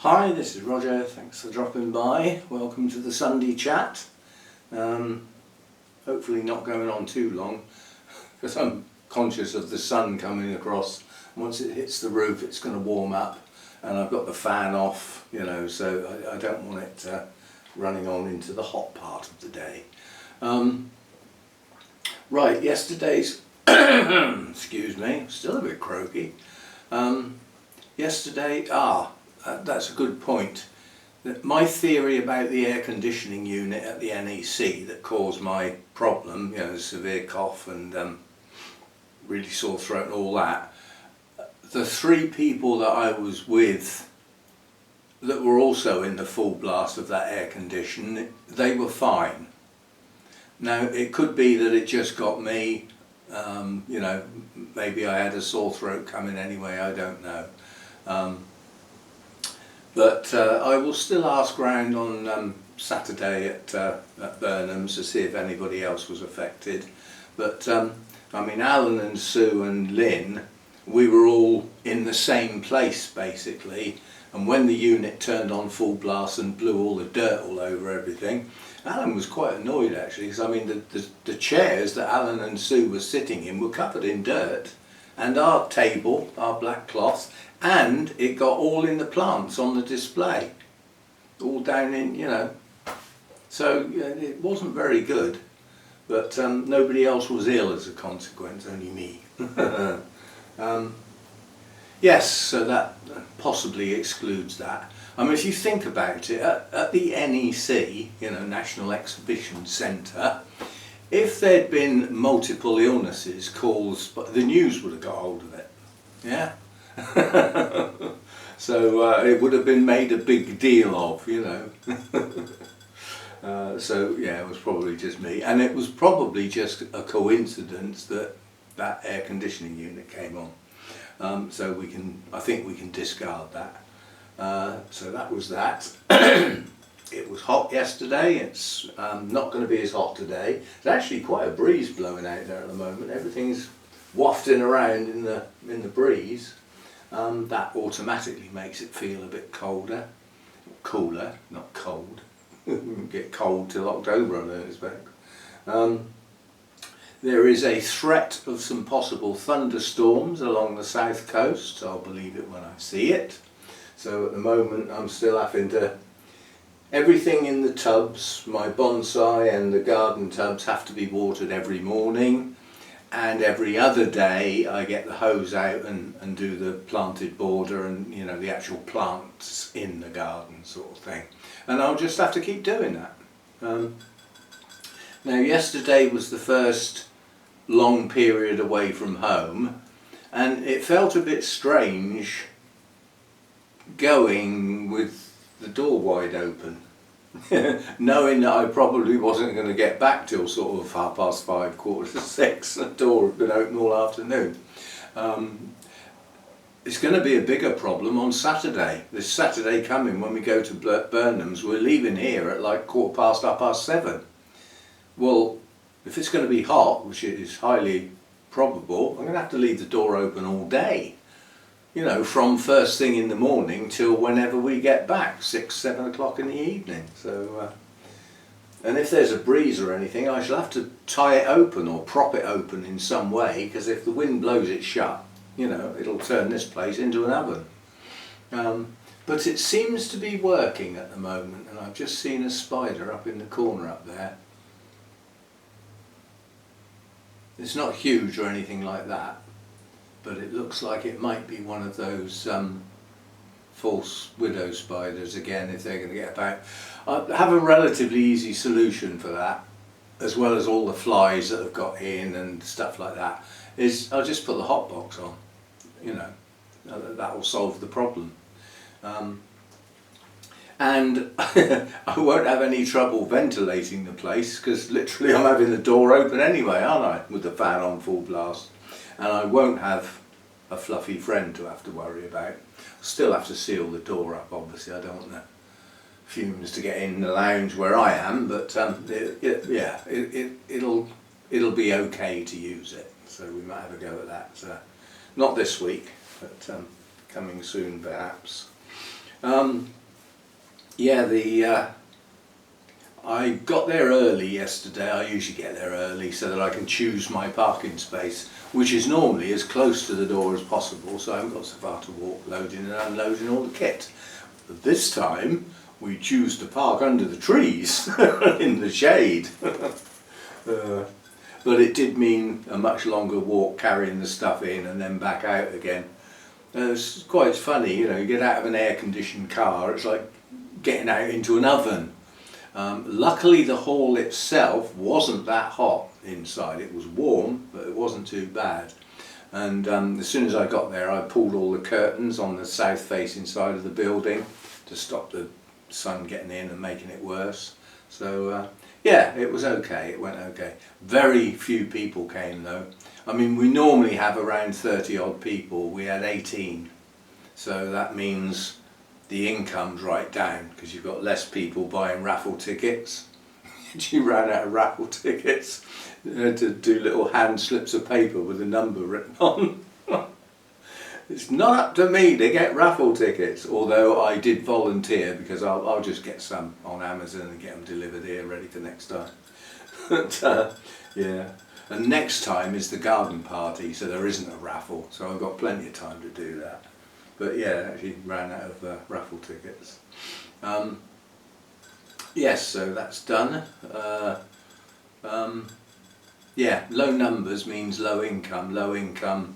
Hi, this is Roger. Thanks for dropping by. Welcome to the Sunday chat. Hopefully not going on too long because I'm conscious of the sun coming across. Once it hits the roof it's going to warm up, and I've got the fan off, you know, so I don't want it running on into the hot part of the day. Right, yesterday's excuse me, still a bit croaky. That's a good point. My theory about the air conditioning unit at the NEC that caused my problem, you know, severe cough and really sore throat and all that, the three people that I was with that were also in the full blast of that air condition, they were fine. Now it could be that it just got me, you know, maybe I had a sore throat coming anyway, I don't know. But I will still ask round on Saturday at Burnham's to see if anybody else was affected. But I mean, Alan and Sue and Lynn, we were all in the same place basically, and when the unit turned on full blast and blew all the dirt all over everything, Alan was quite annoyed actually, because I mean the chairs that Alan and Sue were sitting in were covered in dirt, and our table, our black cloth, and it got all in the plants on the display, all down in, you know, so it wasn't very good, but nobody else was ill as a consequence, only me. Yes, so that possibly excludes that. I mean, if you think about it, at the NEC, you know, National Exhibition Centre, if there'd been multiple illnesses caused, the news would have got hold of it, yeah? So it would have been made a big deal of, you know. So yeah, it was probably just me, and it was probably just a coincidence that that air conditioning unit came on. So I think we can discard that. So that was that. It was hot yesterday. It's not going to be as hot today. There's actually quite a breeze blowing out there at the moment. Everything's wafting around in the breeze. That automatically makes it feel a bit cooler, not cold. Won't get cold till October, I don't expect. There is a threat of some possible thunderstorms along the south coast. I'll believe it when I see it. So at the moment I'm still having to, everything in the tubs, my bonsai and the garden tubs have to be watered every morning, and every other day I get the hose out and do the planted border and, you know, the actual plants in the garden sort of thing. And I'll just have to keep doing that. Now yesterday was the first long period away from home, and it felt a bit strange going with the door wide open. Knowing that I probably wasn't going to get back till sort of 5:30, 5:45. The door had been open all afternoon. It's going to be a bigger problem on Saturday. This Saturday coming, when we go to Burnham's, we're leaving here at like 7:15. Well, if it's going to be hot, which it is highly probable, I'm going to have to leave the door open all day. You know, from first thing in the morning till whenever we get back, 6, 7 o'clock in the evening. So, and if there's a breeze or anything, I shall have to tie it open or prop it open in some way, because if the wind blows it shut, you know, it'll turn this place into an oven. But it seems to be working at the moment, and I've just seen a spider up in the corner up there. It's not huge or anything like that, but it looks like it might be one of those false widow spiders again, if they're going to get about. I have a relatively easy solution for that, as well as all the flies that have got in and stuff like that, is I'll just put the hot box on, you know, that will solve the problem. And I won't have any trouble ventilating the place, because literally I'm having the door open anyway, aren't I, with the fan on full blast. And I won't have a fluffy friend to have to worry about. Still have to seal the door up, obviously. I don't want the fumes to get in the lounge where I am, but it'll be okay to use it. So we might have a go at that. Not this week, but coming soon perhaps. Yeah, I got there early yesterday. I usually get there early so that I can choose my parking space, which is normally as close to the door as possible, so I haven't got so far to walk, loading and unloading all the kit. But this time we choose to park under the trees in the shade. But it did mean a much longer walk carrying the stuff in and then back out again. It's quite funny, you know, you get out of an air-conditioned car, it's like getting out into an oven. Luckily the hall itself wasn't that hot inside. It was warm, but it wasn't too bad. And as soon as I got there, I pulled all the curtains on the south facing side of the building to stop the sun getting in and making it worse. So yeah, it was okay, it went okay. Very few people came though. I mean, we normally have around 30 odd people, we had 18. So that means the income's right down because you've got less people buying raffle tickets. You ran out of raffle tickets to do little hand slips of paper with a number written on. It's not up to me to get raffle tickets, although I did volunteer because I'll just get some on Amazon and get them delivered here ready for next time. But yeah, and next time is the garden party, so there isn't a raffle, so I've got plenty of time to do that. But yeah, actually ran out of raffle tickets. Yes, so that's done. Yeah, low numbers means low income. Low income,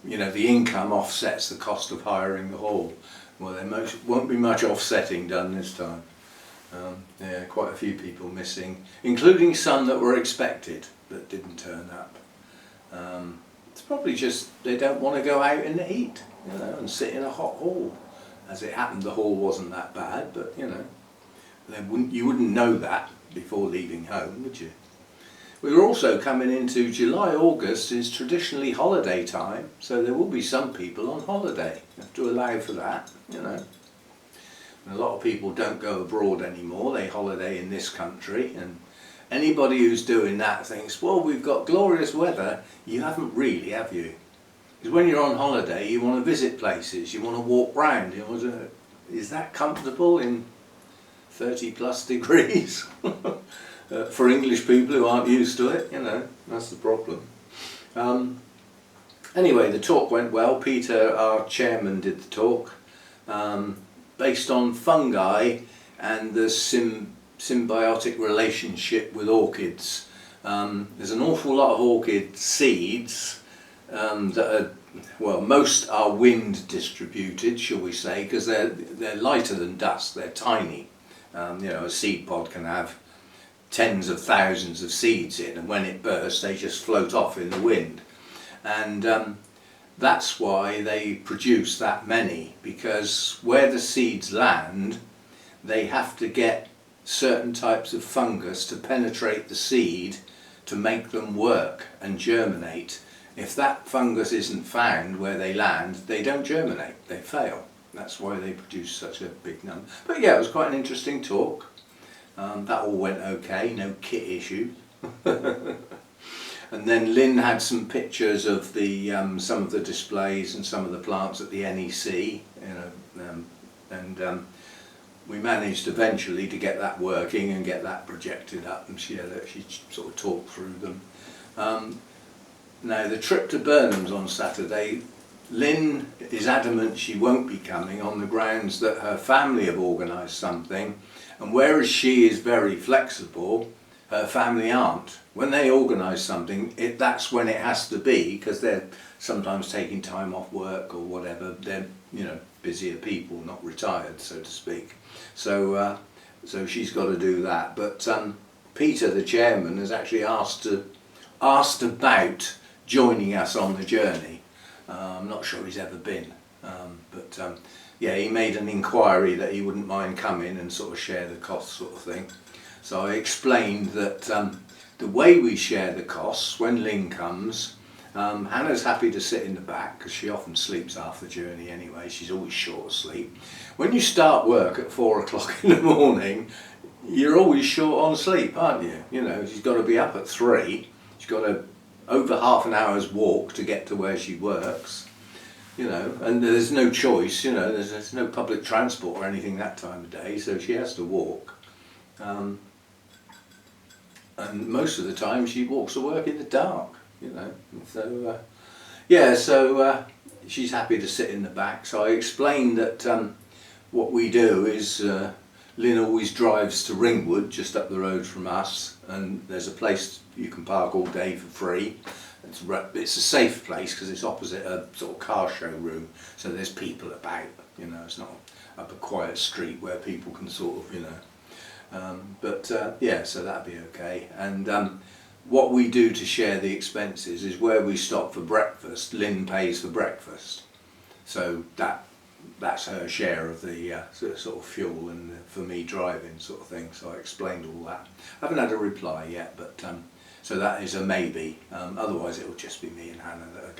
you know, the income offsets the cost of hiring the hall. Well, there won't be much offsetting done this time. Yeah, quite a few people missing, including some that were expected that didn't turn up. It's probably just they don't want to go out in the heat, you know, and sit in a hot hall. As it happened, the hall wasn't that bad, but you know, you wouldn't know that before leaving home, would you? We were also coming into July. August is traditionally holiday time, so there will be some people on holiday. You have to allow for that, you know. And a lot of people don't go abroad anymore, they holiday in this country, and anybody who's doing that thinks, well, we've got glorious weather. You haven't really, have you? Because when you're on holiday, you want to visit places, you want to walk round. You want to, is that comfortable in 30 plus degrees? For English people who aren't used to it, you know, that's the problem. Anyway, the talk went well. Peter, our chairman, did the talk based on fungi and the symbiotic relationship with orchids. There's an awful lot of orchid seeds that are, well, most are wind distributed, shall we say, because they're lighter than dust, they're tiny. You know, a seed pod can have tens of thousands of seeds in, and when it bursts they just float off in the wind. And that's why they produce that many, because where the seeds land they have to get certain types of fungus to penetrate the seed to make them work and germinate. If that fungus isn't found where they land, they don't germinate, they fail. That's why they produce such a big number. But yeah, it was quite an interesting talk. That all went okay, no kit issues. And then Lynn had some pictures of the some of the displays and some of the plants at the NEC, you know, and we managed eventually to get that working and get that projected up, and she sort of talked through them. Now the trip to Burnham's on Saturday, Lynn is adamant she won't be coming on the grounds that her family have organised something, and whereas she is very flexible, her family aren't. When they organise something, that's when it has to be, because they're sometimes taking time off work or whatever. They're, you know, busier people, not retired, so to speak. So so she's got to do that. But Peter, the chairman, has actually asked about joining us on the journey. I'm not sure he's ever been, but yeah, he made an inquiry that he wouldn't mind coming and sort of share the costs, sort of thing. So I explained that the way we share the costs, when Lynn comes, Hannah's happy to sit in the back because she often sleeps half the journey anyway. She's always short of sleep. When you start work at 4 o'clock in the morning, you're always short on sleep, aren't you? You know, she's got to be up at 3. She's got over half an hour's walk to get to where she works. you know, and there's no choice, you know, there's no public transport or anything that time of day, so she has to walk. And most of the time she walks to work in the dark, you know, so yeah, so she's happy to sit in the back. So I explained that what we do is Lynn always drives to Ringwood, just up the road from us, and there's a place you can park all day for free. It's a safe place because it's opposite a sort of car showroom, so there's people about, you know, it's not up a quiet street where people can sort of, you know, yeah, so that'd be okay. And what we do to share the expenses is where we stop for breakfast, Lynn pays for breakfast, so that's her share of the sort of fuel and for me driving sort of thing. So I explained all that. I haven't had a reply yet, but so that is a maybe. Otherwise it will just be me and Hannah that are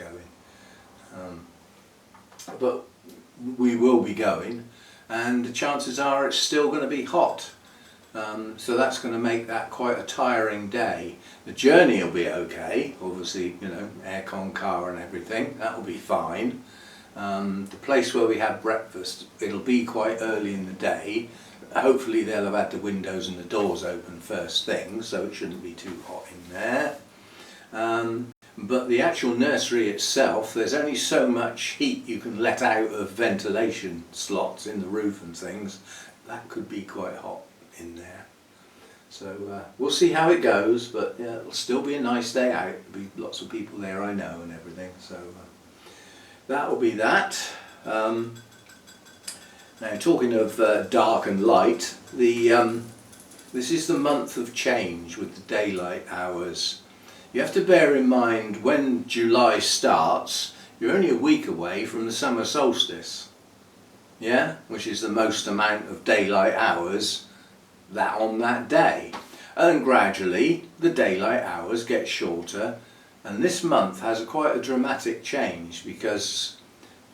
going. But we will be going, and the chances are it's still going to be hot. So that's going to make that quite a tiring day. The journey will be okay, obviously, you know, aircon car and everything, that will be fine. The place where we have breakfast, it'll be quite early in the day. Hopefully they'll have had the windows and the doors open first thing, so it shouldn't be too hot in there. But the actual nursery itself, there's only so much heat you can let out of ventilation slots in the roof and things. That could be quite hot in there. So we'll see how it goes, but yeah, it'll still be a nice day out. There'll be lots of people there I know and everything, so that will be that. Now talking of dark and light, this is the month of change with the daylight hours. You have to bear in mind when July starts, you're only a week away from the summer solstice, yeah, which is the most amount of daylight hours that on that day, and gradually the daylight hours get shorter, and this month has quite a dramatic change because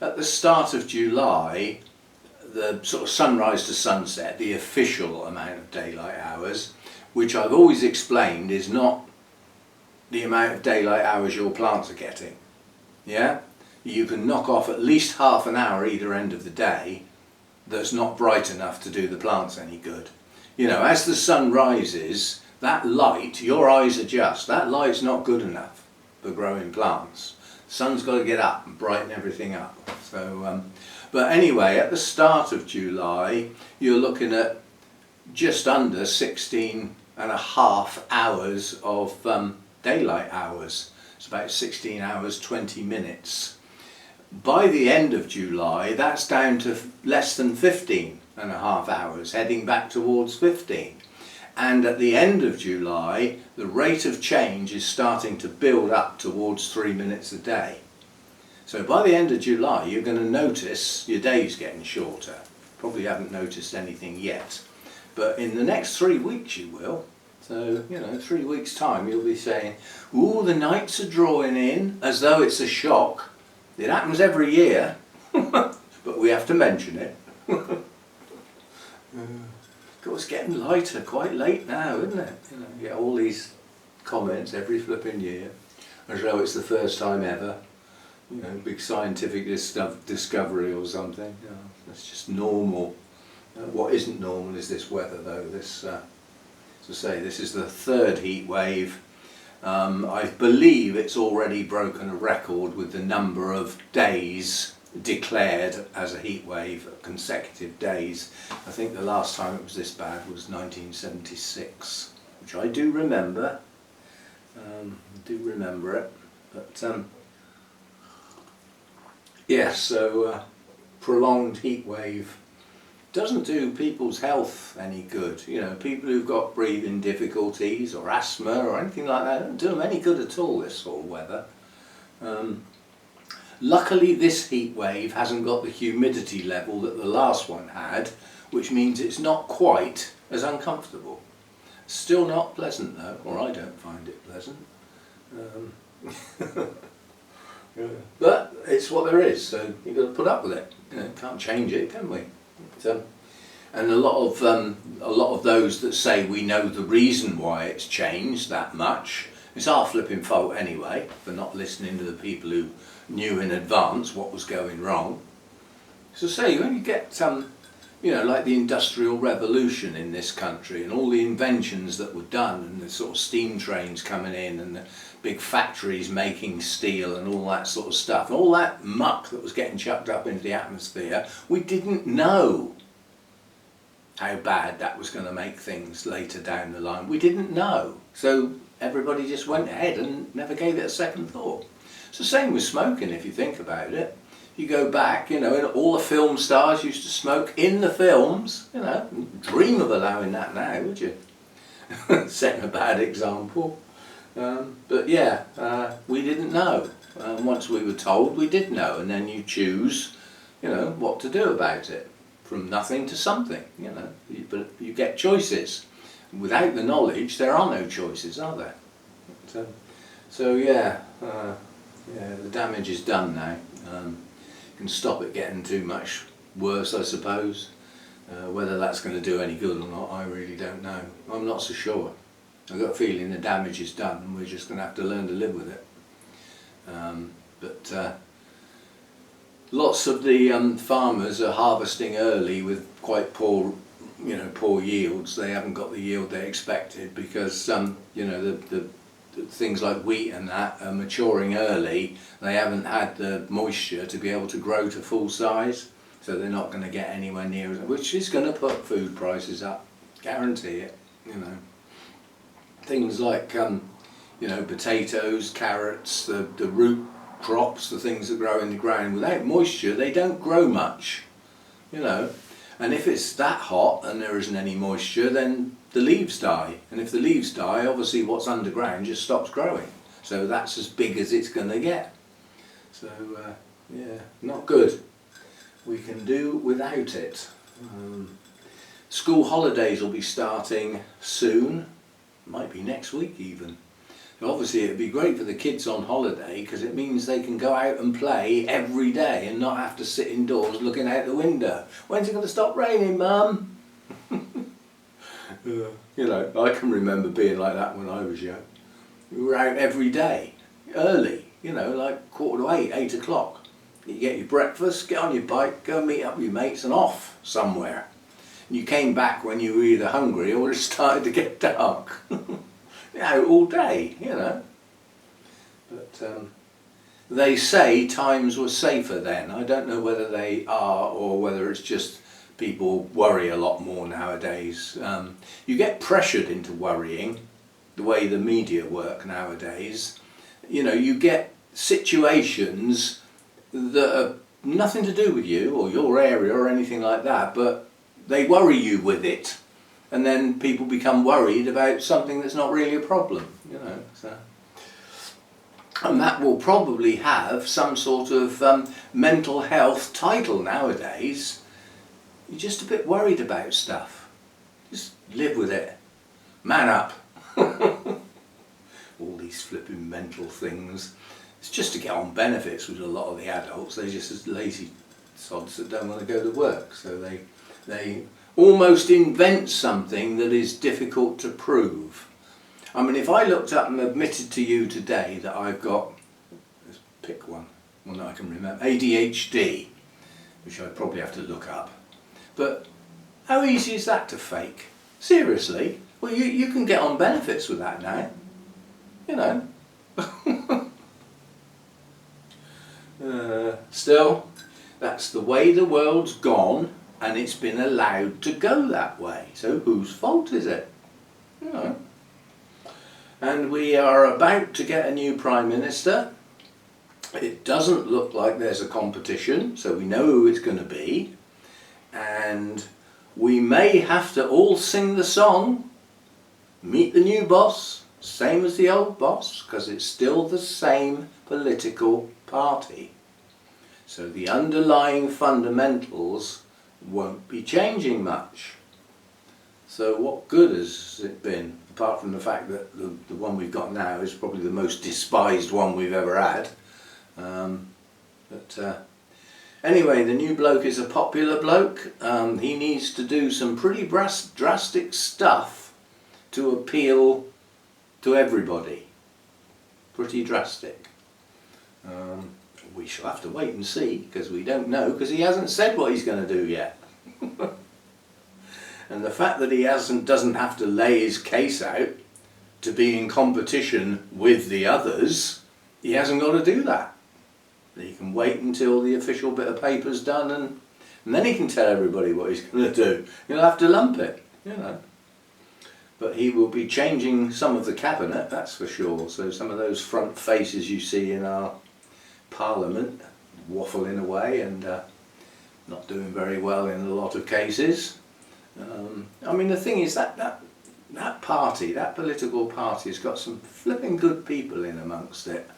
at the start of July, the sort of sunrise to sunset, the official amount of daylight hours, which I've always explained is not the amount of daylight hours your plants are getting, yeah, you can knock off at least half an hour either end of the day that's not bright enough to do the plants any good. You know, as the sun rises, that light, your eyes adjust, that light's not good enough for growing plants. The sun's got to get up and brighten everything up. So, but anyway, at the start of July, you're looking at just under 16 and a half hours of daylight hours. It's about 16 hours, 20 minutes. By the end of July, that's down to less than 15 and a half hours, heading back towards 15. And at the end of July, the rate of change is starting to build up towards 3 minutes a day. So by the end of July, you're going to notice your days getting shorter. Probably haven't noticed anything yet, but in the next 3 weeks you will. So, you know, 3 weeks time you'll be saying, ooh, the nights are drawing in, as though it's a shock. It happens every year, but we have to mention it. It's getting lighter, quite late now, isn't it? You know, you get all these comments every flipping year, as though it's the first time ever. You know, big scientific discovery or something. You know, it's just normal. What isn't normal is this weather, though. This, as I say, this is the third heat wave. I believe it's already broken a record with the number of days declared as a heat wave, consecutive days. I think the last time it was this bad was 1976, which I do remember. It, but yes, so prolonged heat wave doesn't do people's health any good. You know, people who've got breathing difficulties or asthma or anything like that, don't do them any good at all, this sort of weather. Luckily this heat wave hasn't got the humidity level that the last one had, which means it's not quite as uncomfortable. Still not pleasant though, or I don't find it pleasant. But it's what there is, so you've got to put up with it. You know, can't change it, can we? And a lot of those that say we know the reason why it's changed that much, It's our flipping fault anyway for not listening to the people who knew in advance what was going wrong. So say when you get you know, like the Industrial Revolution in this country and all the inventions that were done and the sort of steam trains coming in and the big factories making steel and all that sort of stuff, all that muck that was getting chucked up into the atmosphere, we didn't know how bad that was going to make things later down the line. We didn't know. So everybody just went ahead and never gave it a second thought. It's the same with smoking if you think about it. You go back, you know, all the film stars used to smoke in the films, you know, dream of allowing that now, would you? Setting a bad example. But yeah, we didn't know. Once we were told, we did know, and then you choose, you know, what to do about it. From nothing to something, you know, but you get choices. Without the knowledge, there are no choices, are there? So yeah, yeah, the damage is done now. You can stop it getting too much worse, I suppose. Whether that's going to do any good or not, I really don't know. I'm not so sure. I've got a feeling the damage is done and we're just going to have to learn to live with it. But lots of the farmers are harvesting early with quite poor, you know, poor yields. They haven't got the yield they expected because you know, the things like wheat and that are maturing early. They haven't had the moisture to be able to grow to full size, so they're not going to get anywhere near, which is going to put food prices up, guarantee it. You know, things like you know, potatoes, carrots, the root crops, the things that grow in the ground, without moisture they don't grow much, you know. And if it's that hot and there isn't any moisture, then the leaves die, and if the leaves die, obviously what's underground just stops growing, so that's as big as it's going to get. So yeah, not good. We can do without it. School holidays will be starting soon, might be next week even. Obviously it'd be great for the kids on holiday because it means they can go out and play every day and not have to sit indoors looking out the window. When's it going to stop raining, Mum? You know, I can remember being like that when I was young. We were out every day, early, you know, like 7:45, 8 o'clock. You get your breakfast, get on your bike, go meet up with your mates and off somewhere. And you came back when you were either hungry or it started to get dark. You know, all day, you know. But they say times were safer then. I don't know whether they are or whether it's just people worry a lot more nowadays. You get pressured into worrying the way the media work nowadays. You know, you get situations that are nothing to do with you or your area or anything like that, but they worry you with it. And then people become worried about something that's not really a problem, you know. So. And that will probably have some sort of mental health title nowadays. You're just a bit worried about stuff. Just live with it. Man up. All these flipping mental things. It's just to get on benefits with a lot of the adults. They're just as lazy sods that don't want to go to work. So they almost invent something that is difficult to prove. I mean, if I looked up and admitted to you today that I've got, let's pick one that I can remember, ADHD, which I'd probably have to look up. But how easy is that to fake? Seriously? Well, you can get on benefits with that now, you know. Still, that's the way the world's gone. And it's been allowed to go that way. So whose fault is it? You know. And we are about to get a new Prime Minister. It doesn't look like there's a competition, so we know who it's going to be. And we may have to all sing the song, Meet the New Boss, same as the old boss, because it's still the same political party. So the underlying fundamentals won't be changing much. So what good has it been, apart from the fact that the one we've got now is probably the most despised one we've ever had. Anyway, the new bloke is a popular bloke. He needs to do some pretty drastic stuff to appeal to everybody. pretty drastic. We shall have to wait and see, because we don't know, because he hasn't said what he's going to do yet. And the fact that he doesn't have to lay his case out to be in competition with the others, he hasn't got to do that. He can wait until the official bit of paper's done, and then he can tell everybody what he's going to do. He'll have to lump it, you know. But he will be changing some of the cabinet, that's for sure. So some of those front faces you see in our Parliament waffling away and not doing very well in a lot of cases. I mean, the thing is that party, that political party, has got some flipping good people in amongst it.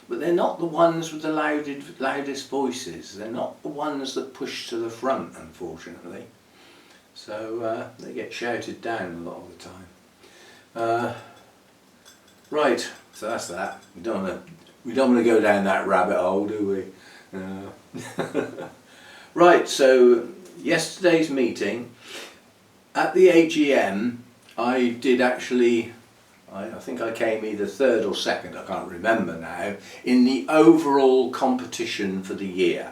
But they're not the ones with the loudest voices. They're not the ones that push to the front, unfortunately. So they get shouted down a lot of the time. Right, so that's that. We don't want to go down that rabbit hole, do we? Right, so yesterday's meeting, at the AGM, I did actually, I think I came either third or second, I can't remember now, in the overall competition for the year.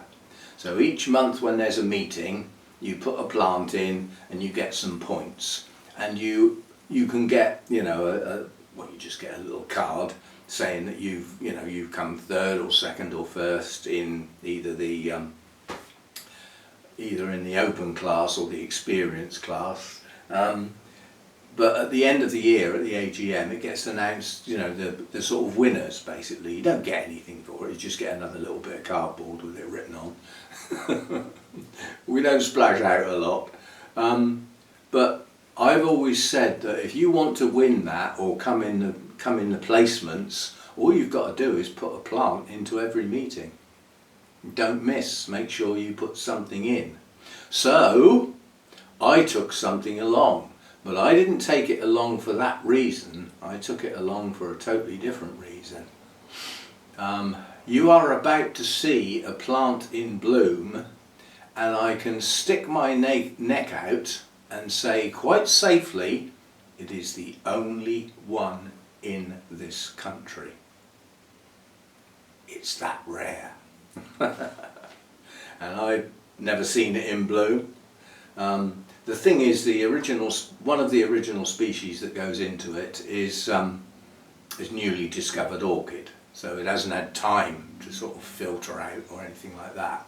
So each month when there's a meeting, you put a plant in and you get some points. And you can get, you know, well, you just get a little card saying that you've come third or second or first in either in the open class or the experience class. But at the end of the year, at the AGM, it gets announced, you know, the sort of winners, basically. You don't get anything for it, you just get another little bit of cardboard with it written on. We don't splash out a lot. But I've always said that if you want to win that or come in the placements, all you've got to do is put a plant into every meeting. Don't miss, make sure you put something in. So, I took something along. But I didn't take it along for that reason, I took it along for a totally different reason. You are about to see a plant in bloom, and I can stick my neck out and say quite safely, it is the only one in this country. It's that rare. And I've never seen it in bloom. The thing is, one of the original species that goes into it is newly discovered orchid, so it hasn't had time to sort of filter out or anything like that.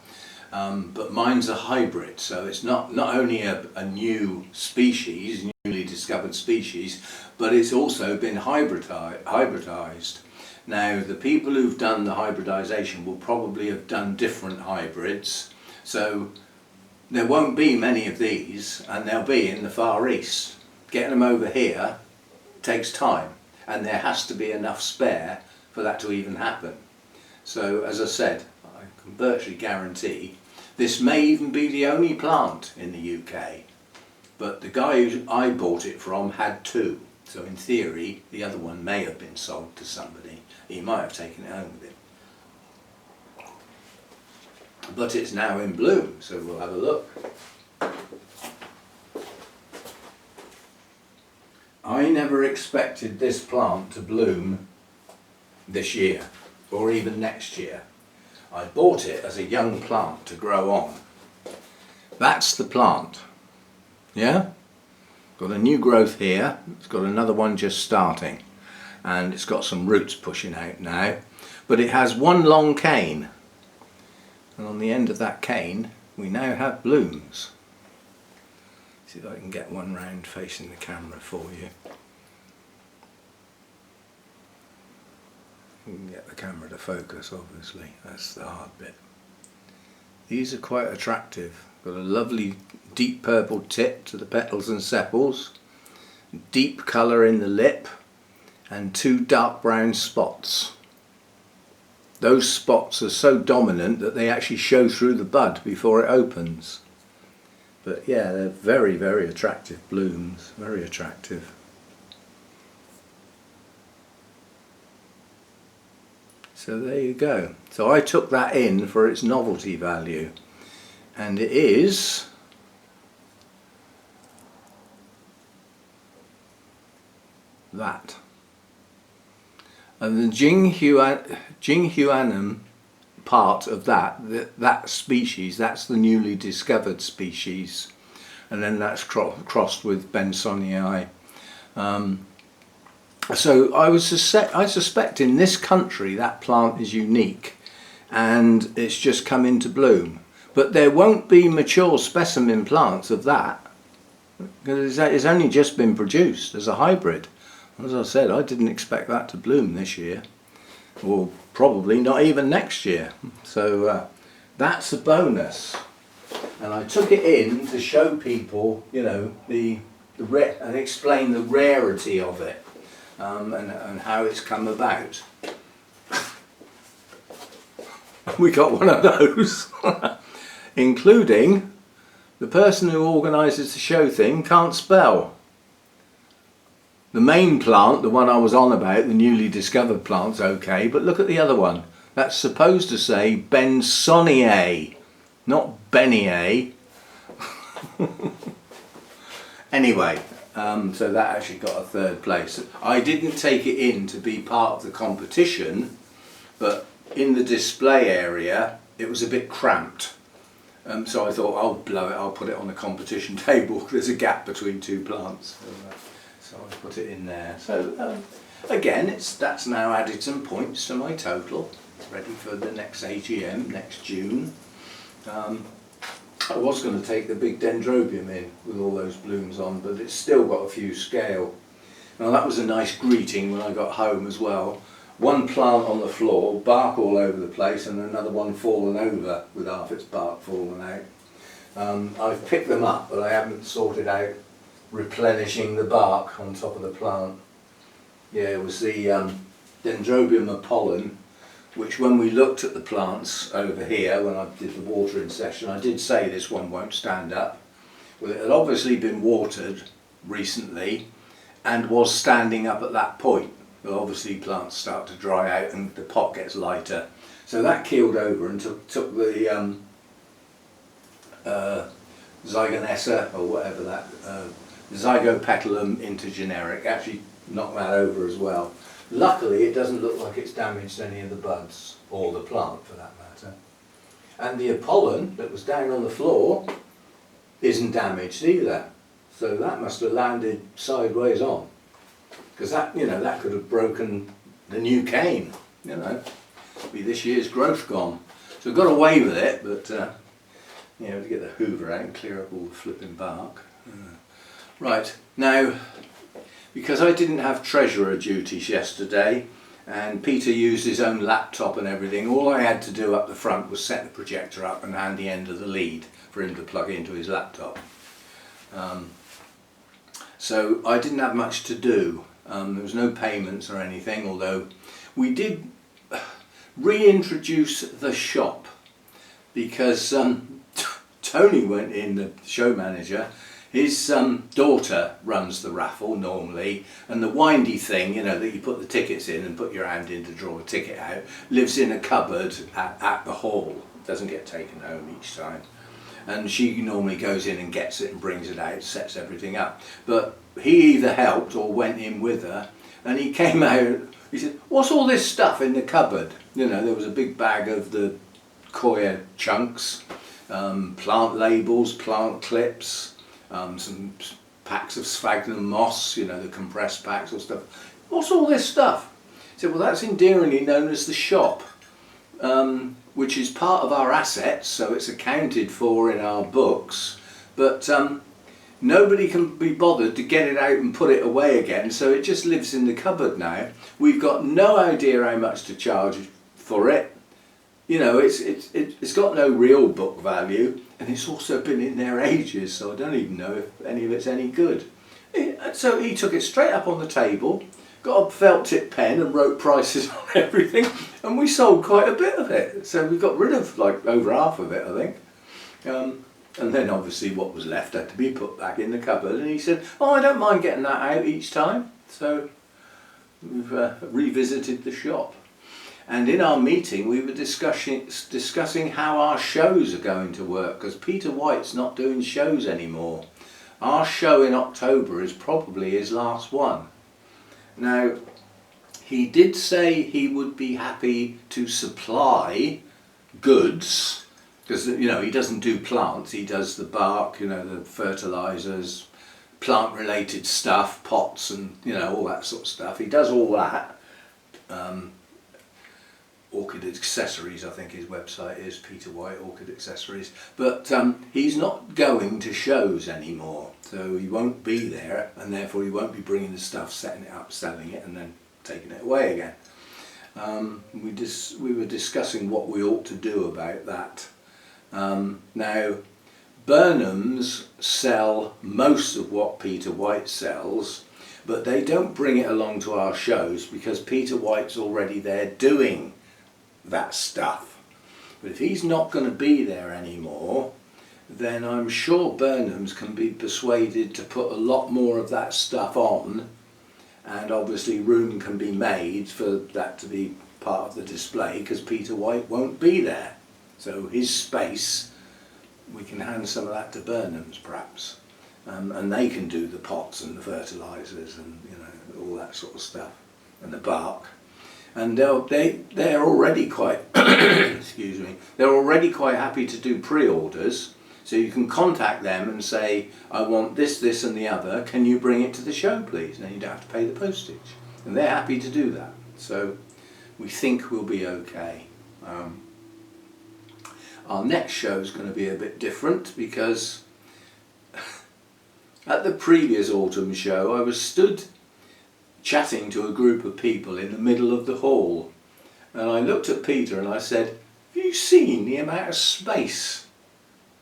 But mine's a hybrid, so it's not only a new species, newly discovered species, but it's also been hybridized. Now, the people who've done the hybridization will probably have done different hybrids, so there won't be many of these, and they'll be in the Far East. Getting them over here takes time, and there has to be enough spare for that to even happen. So, as I said, I can virtually guarantee this may even be the only plant in the UK, but the guy who I bought it from had two, so in theory the other one may have been sold to somebody. He might have taken it home with him. But it's now in bloom, so we'll have a look. I never expected this plant to bloom this year, or even next year. I bought it as a young plant to grow on. That's the plant. Yeah? Got a new growth here, it's got another one just starting, and it's got some roots pushing out now, but it has one long cane. And on the end of that cane we now have blooms. See if I can get one round facing the camera for you. You can get the camera to focus, obviously, that's the hard bit. These are quite attractive. Got a lovely deep purple tip to the petals and sepals, deep colour in the lip, and two dark brown spots. Those spots are so dominant that they actually show through the bud before it opens. But yeah, they're very, very attractive blooms, very attractive. So there you go. So I took that in for its novelty value, and it is that. And the Jinghuanum part of that species, that's the newly discovered species, and then that's crossed with Bensonii. So I suspect in this country that plant is unique, and it's just come into bloom. But there won't be mature specimen plants of that, because it's only just been produced as a hybrid. As I said, I didn't expect that to bloom this year, or probably not even next year. So that's a bonus. And I took it in to show people, you know, and explain the rarity of it, and how it's come about. We got one of those, including the person who organises the show thing can't spell. The main plant, the one I was on about, the newly discovered plant's okay, but look at the other one. That's supposed to say Bensonii, not Benier. Anyway, so that actually got a third place. I didn't take it in to be part of the competition, but in the display area it was a bit cramped. So I thought, I'll blow it, I'll put it on the competition table. There's a gap between two plants. So I put it in there. So again, that's now added some points to my total. Ready for the next AGM next June. I was going to take the big dendrobium in with all those blooms on, but it's still got a few scale. Now that was a nice greeting when I got home as well. One plant on the floor, bark all over the place, and another one fallen over with half its bark fallen out. I've picked them up, but I haven't sorted out replenishing the bark on top of the plant. Yeah, it was the Dendrobium apollen, which when we looked at the plants over here when I did the watering session, I did say this one won't stand up. Well, it had obviously been watered recently and was standing up at that point. Well, obviously plants start to dry out and the pot gets lighter. So that keeled over and took the Zygonessa, or whatever that, Zygopetalum intergeneric, actually knocked that over as well. Luckily it doesn't look like it's damaged any of the buds, or the plant for that matter. And the Apollon that was down on the floor isn't damaged either. So that must have landed sideways on. Because that, you know, that could have broken the new cane, you know, be this year's growth gone. So I got away with it, but you know, to get the hoover out and clear up all the flipping bark. Right, now, because I didn't have treasurer duties yesterday, and Peter used his own laptop and everything, all I had to do up the front was set the projector up and hand the end of the lead for him to plug into his laptop. So I didn't have much to do. There was no payments or anything, although we did reintroduce the shop, because Tony went in, the show manager. His daughter runs the raffle normally, and the windy thing, you know, that you put the tickets in and put your hand in to draw a ticket out, lives in a cupboard at the hall. It doesn't get taken home each time. And she normally goes in and gets it and brings it out, sets everything up. But he either helped or went in with her, and he came out, he said, "What's all this stuff in the cupboard?" You know, there was a big bag of the coir chunks, plant labels, plant clips, some packs of sphagnum moss, you know, the compressed packs or stuff. "What's all this stuff?" He said, "Well, that's endearingly known as the shop, which is part of our assets, so it's accounted for in our books, but nobody can be bothered to get it out and put it away again, so it just lives in the cupboard now. We've got no idea how much to charge for it. You know, it's got no real book value, and it's also been in there ages, so I don't even know if any of it's any good." So he took it straight up on the table, got a felt tip pen and wrote prices on everything, and we sold quite a bit of it. So we got rid of like over half of it, I think. And then obviously what was left had to be put back in the cupboard, and he said, "Oh, I don't mind getting that out each time." So we've revisited the shop. And in our meeting we were discussing how our shows are going to work, because Peter White's not doing shows anymore. Our show in October is probably his last one. Now, he did say he would be happy to supply goods, because you know he doesn't do plants, he does the bark, you know, the fertilizers, plant related stuff, pots and you know all that sort of stuff. He does all that. Orchid Accessories, I think his website is, Peter White Orchid Accessories, but he's not going to shows anymore, so he won't be there, and therefore he won't be bringing the stuff, setting it up, selling it and then taking it away again. We were discussing what we ought to do about that. Now, Burnham's sell most of what Peter White sells, but they don't bring it along to our shows because Peter White's already there doing that stuff. But if he's not going to be there anymore, then I'm sure Burnham's can be persuaded to put a lot more of that stuff on, and obviously room can be made for that to be part of the display because Peter White won't be there. So his space, we can hand some of that to Burnham's perhaps, and they can do the pots and the fertilizers and you know all that sort of stuff, and the bark. And they're already quite excuse me, they're already quite happy to do pre-orders, so you can contact them and say, I want this, this and the other, can you bring it to the show please? And then you don't have to pay the postage, and they're happy to do that, so we think we'll be okay. Our next show is going to be a bit different because at the previous autumn show I was stood chatting to a group of people in the middle of the hall, and I looked at Peter and I said, have you seen the amount of space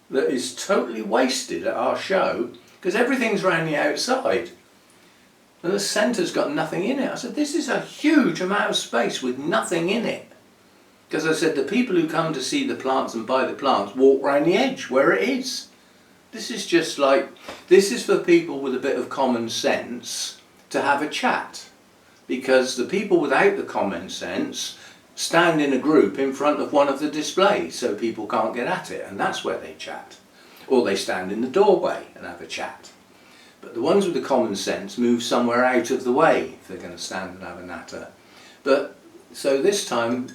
that is totally wasted at our show, because everything's around the outside and the centre's got nothing in it. I said, this is a huge amount of space with nothing in it, because I said the people who come to see the plants and buy the plants walk round the edge where it is. This is just like, this is for people with a bit of common sense to have a chat, because the people without the common sense stand in a group in front of one of the displays so people can't get at it, and that's where they chat, or they stand in the doorway and have a chat. But the ones with the common sense move somewhere out of the way if they're going to stand and have a natter. But so this time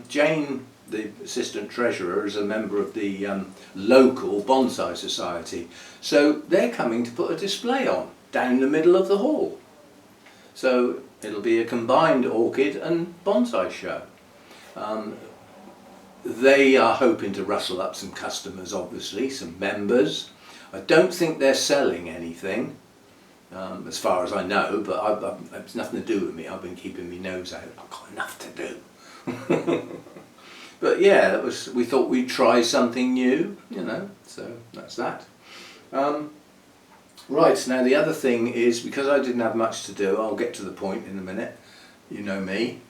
Jane, the assistant treasurer, is a member of the local bonsai society, so they're coming to put a display on down the middle of the hall. So it'll be a combined orchid and bonsai show. They are hoping to rustle up some customers, obviously, some members. I don't think they're selling anything, as far as I know, but it's nothing to do with me. I've been keeping my nose out. I've got enough to do. But yeah, we thought we'd try something new, you know, so that's that. Right, now the other thing is, because I didn't have much to do, I'll get to the point in a minute, you know me,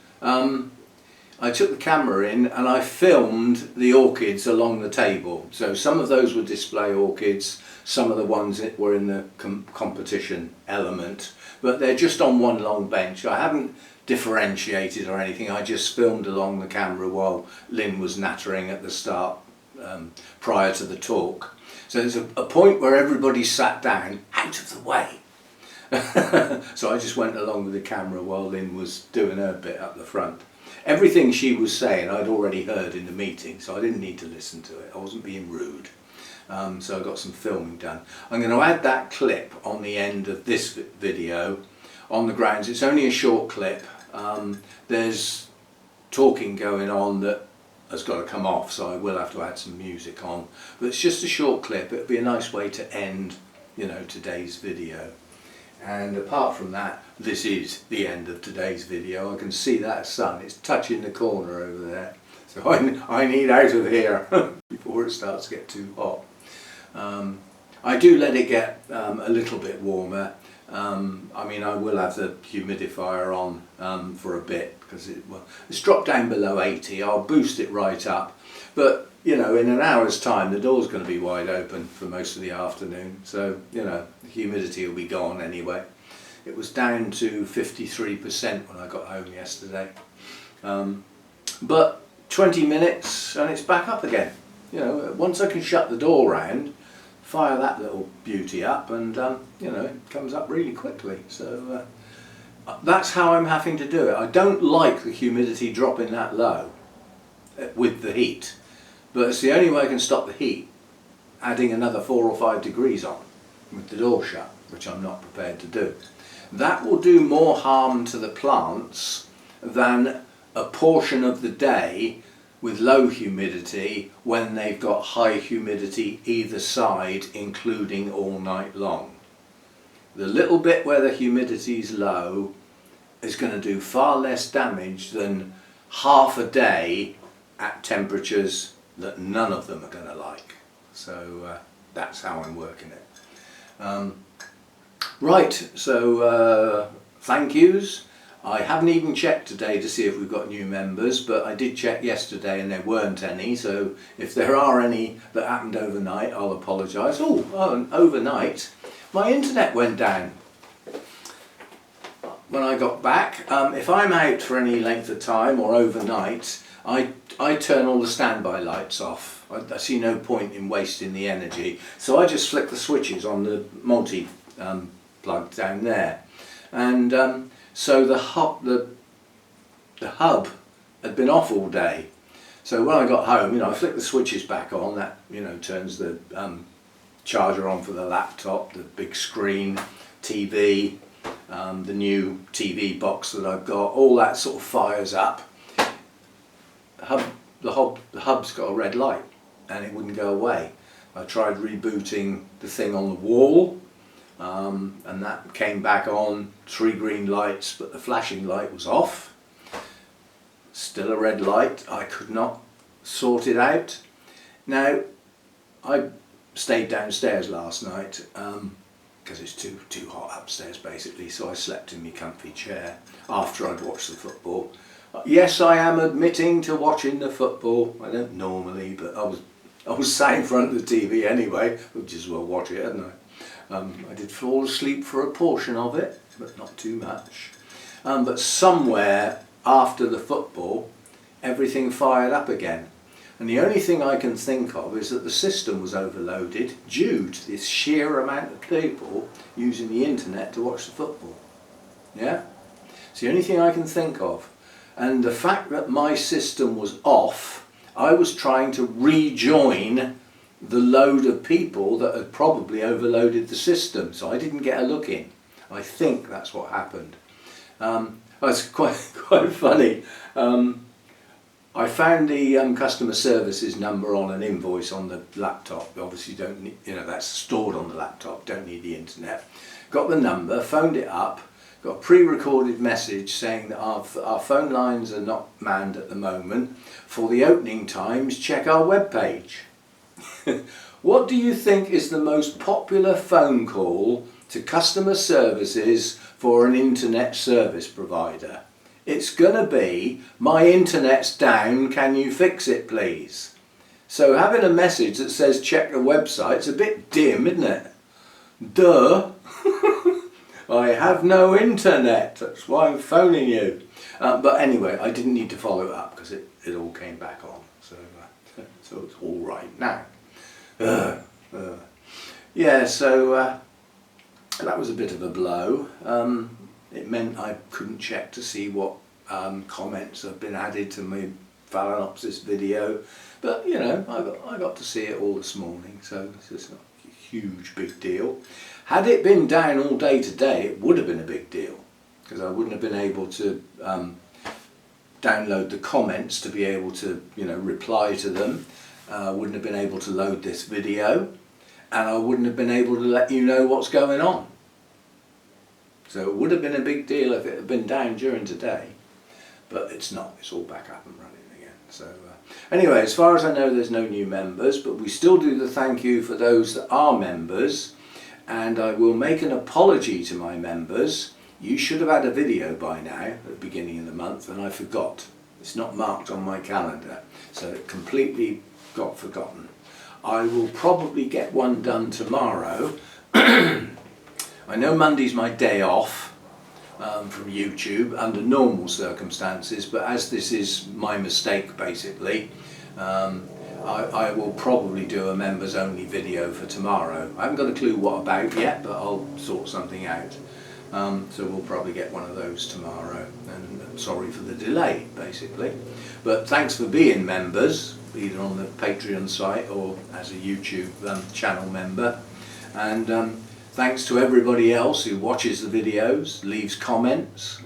I took the camera in and I filmed the orchids along the table. So some of those were display orchids, some of the ones that were in the competition element, but they're just on one long bench. I haven't differentiated or anything, I just filmed along the camera while Lynn was nattering at the start prior to the talk. So there's a point where everybody sat down out of the way. So I just went along with the camera while Lynn was doing her bit up the front. Everything she was saying I'd already heard in the meeting, so I didn't need to listen to it. I wasn't being rude. So I got some filming done. I'm going to add that clip on the end of this video on the grounds. It's only a short clip. There's talking going on that has got to come off, so I will have to add some music on, but it's just a short clip. It'll be a nice way to end, you know, today's video. And apart from that, this is the end of today's video. I can see that sun, it's touching the corner over there, so I need out of here before it starts to get too hot. I do let it get a little bit warmer. I mean, I will have the humidifier on for a bit, because it's dropped down below 80. I'll boost it right up, but you know, in an hour's time the door's going to be wide open for most of the afternoon, so you know, the humidity will be gone anyway. It was down to 53% when I got home yesterday, but 20 minutes and it's back up again. You know, once I can shut the door round, fire that little beauty up, and you know, it comes up really quickly. So that's how I'm having to do it. I don't like the humidity dropping that low with the heat, but it's the only way I can stop the heat, adding another 4 or 5 degrees on with the door shut, which I'm not prepared to do. That will do more harm to the plants than a portion of the day with low humidity when they've got high humidity either side, including all night long. The little bit where the humidity is low is going to do far less damage than half a day at temperatures that none of them are going to like. So that's how I'm working it. Right, so thank yous. I haven't even checked today to see if we've got new members, but I did check yesterday and there weren't any, so if there are any that happened overnight, I'll apologise. Oh, and overnight, my internet went down when I got back. If I'm out for any length of time or overnight, I turn all the standby lights off. I see no point in wasting the energy, so I just flick the switches on the multi plug down there, and so the hub had been off all day. So when I got home, I flicked the switches back on. That turns the charger on for the laptop, the big screen, TV, the new TV box that I've got. All that sort of fires up. The hub's got a red light, and it wouldn't go away. I tried rebooting the thing on the wall. And that came back on, 3 green lights, but the flashing light was off. Still a red light. I could not sort it out. Now, I stayed downstairs last night because it's too hot upstairs basically, so I slept in my comfy chair after I'd watched the football. Yes, I am admitting to watching the football. I don't normally, but I was sat in front of the TV anyway. I'd just as well watch it, hadn't I? I did fall asleep for a portion of it, but not too much. But somewhere after the football, everything fired up again. And the only thing I can think of is that the system was overloaded due to this sheer amount of people using the internet to watch the football. Yeah? It's the only thing I can think of. And the fact that my system was off, I was trying to rejoin the load of people that had probably overloaded the system, so I didn't get a look in. I think that's what happened. It's quite funny. I found the customer services number on an invoice on the laptop. Obviously, you don't need, that's stored on the laptop. Don't need the internet. Got the number, phoned it up. Got a pre-recorded message saying that our phone lines are not manned at the moment. For the opening times, check our webpage. What do you think is the most popular phone call to customer services for an internet service provider? It's gonna be, my internet's down, can you fix it please? So having a message that says check the website's a bit dim, isn't it? Duh! I have no internet, that's why I'm phoning you. But anyway, I didn't need to follow it up because it all came back on, so it's all right now. Yeah, so that was a bit of a blow. It meant I couldn't check to see what comments have been added to my Phalaenopsis video, but I got to see it all this morning, so it's not a huge big deal. Had it been down all day today, it would have been a big deal, because I wouldn't have been able to download the comments to be able to reply to them. Wouldn't have been able to load this video, and I wouldn't have been able to let you know what's going on. So it would have been a big deal if it had been down during today, but it's not. It's all back up and running again. So anyway, as far as I know, there's no new members, but we still do the thank you for those that are members, and I will make an apology to my members. You should have had a video by now at the beginning of the month, and I forgot. It's not marked on my calendar, so it completely got forgotten. I will probably get one done tomorrow. I know Monday's my day off from YouTube under normal circumstances, but as this is my mistake basically, I will probably do a members only video for tomorrow. I haven't got a clue what about yet, but I'll sort something out. So we'll probably get one of those tomorrow, and sorry for the delay basically. But thanks for being members, either on the Patreon site or as a YouTube channel member, and thanks to everybody else who watches the videos, leaves comments,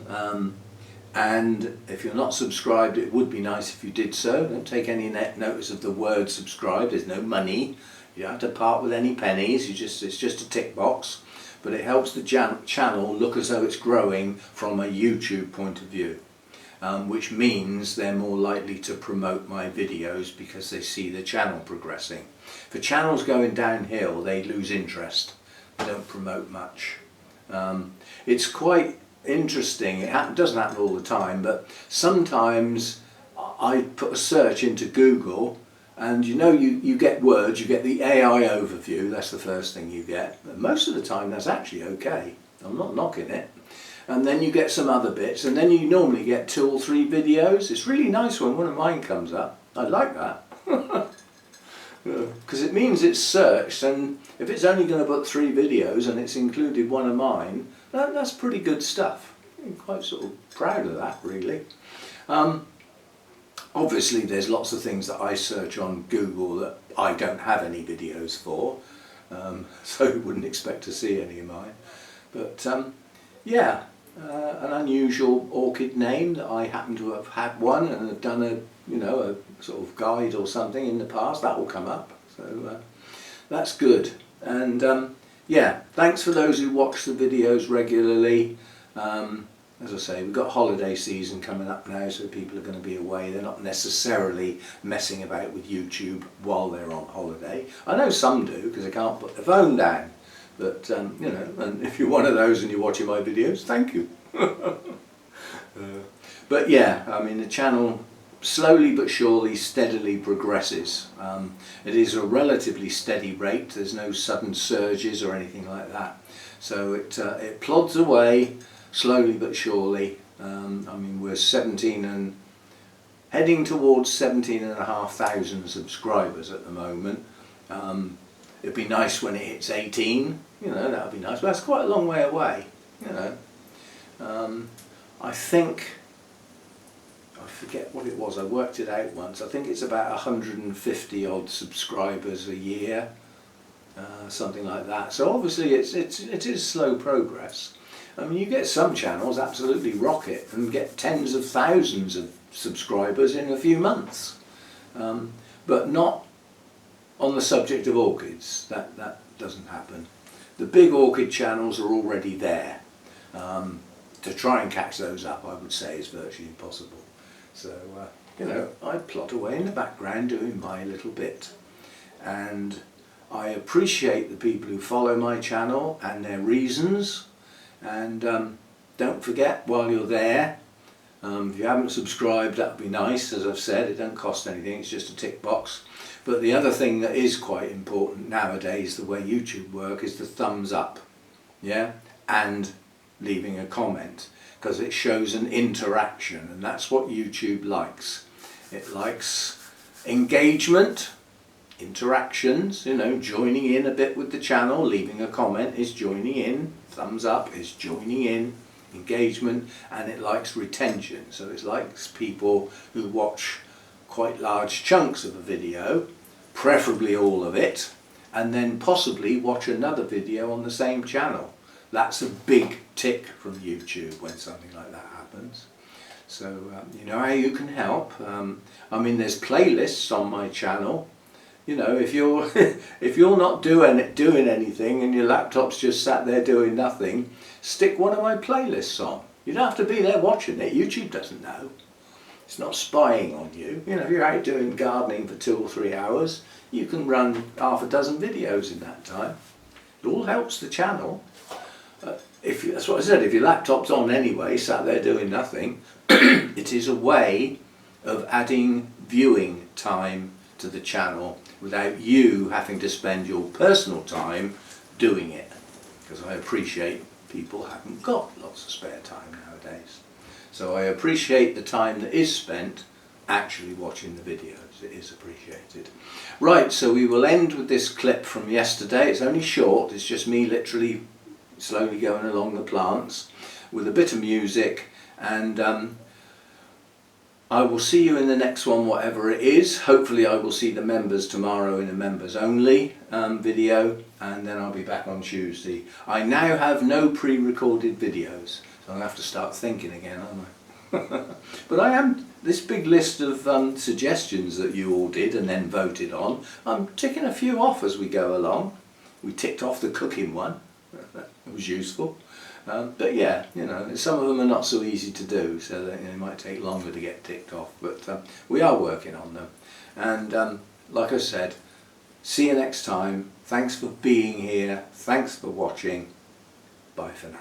and if you're not subscribed, it would be nice if you did so. Don't take any notice of the word subscribe. There's no money, you don't have to part with any pennies, it's just a tick box. But it helps the channel look as though it's growing from a YouTube point of view, which means they're more likely to promote my videos because they see the channel progressing. If a channel's going downhill, they lose interest, they don't promote much. It's quite interesting, it doesn't happen all the time, but sometimes I put a search into Google, and you get words, you get the AI overview, that's the first thing you get. But most of the time that's actually okay, I'm not knocking it. And then you get some other bits, and then you normally get 2 or 3 videos. It's really nice when one of mine comes up. I like that. Because it means it's searched, and if it's only going to put 3 videos and it's included one of mine, that's pretty good stuff. I'm quite sort of proud of that, really. Obviously there's lots of things that I search on Google that I don't have any videos for, so you wouldn't expect to see any of mine. But yeah, an unusual orchid name that I happen to have had one and have done a sort of guide or something in the past. That will come up, so that's good. And yeah, thanks for those who watch the videos regularly. As I say, we've got holiday season coming up now, so people are going to be away. They're not necessarily messing about with YouTube while they're on holiday. I know some do, because they can't put their phone down. But, and if you're one of those and you're watching my videos, thank you. But yeah, I mean, the channel slowly but surely, steadily progresses. It is a relatively steady rate. There's no sudden surges or anything like that. So it plods away, slowly but surely. I mean, we're 17 and heading towards 17,500 subscribers at the moment. It'd be nice when it hits 18, that would be nice, but that's quite a long way away, I think, I forget what it was, I worked it out once, I think it's about 150 odd subscribers a year, something like that. So obviously it is slow progress. I mean, you get some channels absolutely rocket and get tens of thousands of subscribers in a few months, but not on the subject of orchids. That doesn't happen. The big orchid channels are already there. To try and catch those up, I would say, is virtually impossible. So I plot away in the background doing my little bit, and I appreciate the people who follow my channel and their reasons. And don't forget, while you're there, if you haven't subscribed, that would be nice. As I've said, it don't cost anything, it's just a tick box. But the other thing that is quite important nowadays, the way YouTube work, is the thumbs up, yeah, and leaving a comment, because it shows an interaction, and that's what YouTube likes. It likes engagement, interactions, joining in a bit with the channel. Leaving a comment is joining in, thumbs up is joining in, engagement, and it likes retention. So it likes people who watch quite large chunks of a video, preferably all of it, and then possibly watch another video on the same channel. That's a big tick from YouTube when something like that happens. So you know how you can help. I mean, there's playlists on my channel. If you're if you're not doing anything and your laptop's just sat there doing nothing, stick one of my playlists on. You don't have to be there watching it. YouTube doesn't know. It's not spying on you. If you're out doing gardening for 2 or 3 hours, you can run half a dozen videos in that time. It all helps the channel. That's what I said, if your laptop's on anyway, sat there doing nothing, it is a way of adding viewing time to the channel without you having to spend your personal time doing it. Because I appreciate people haven't got lots of spare time nowadays. So I appreciate the time that is spent actually watching the videos. It is appreciated. Right, so we will end with this clip from yesterday. It's only short, it's just me literally slowly going along the plants with a bit of music, and I will see you in the next one, whatever it is. Hopefully I will see the members tomorrow in a members only video, and then I'll be back on Tuesday. I now have no pre-recorded videos, so I'll have to start thinking again, aren't I? But I am, this big list of suggestions that you all did and then voted on, I'm ticking a few off as we go along. We ticked off the cooking one, it was useful. But yeah, you know, some of them are not so easy to do, so they might take longer to get ticked off, but we are working on them. And like I said, see you next time. Thanks for being here, thanks for watching, bye for now.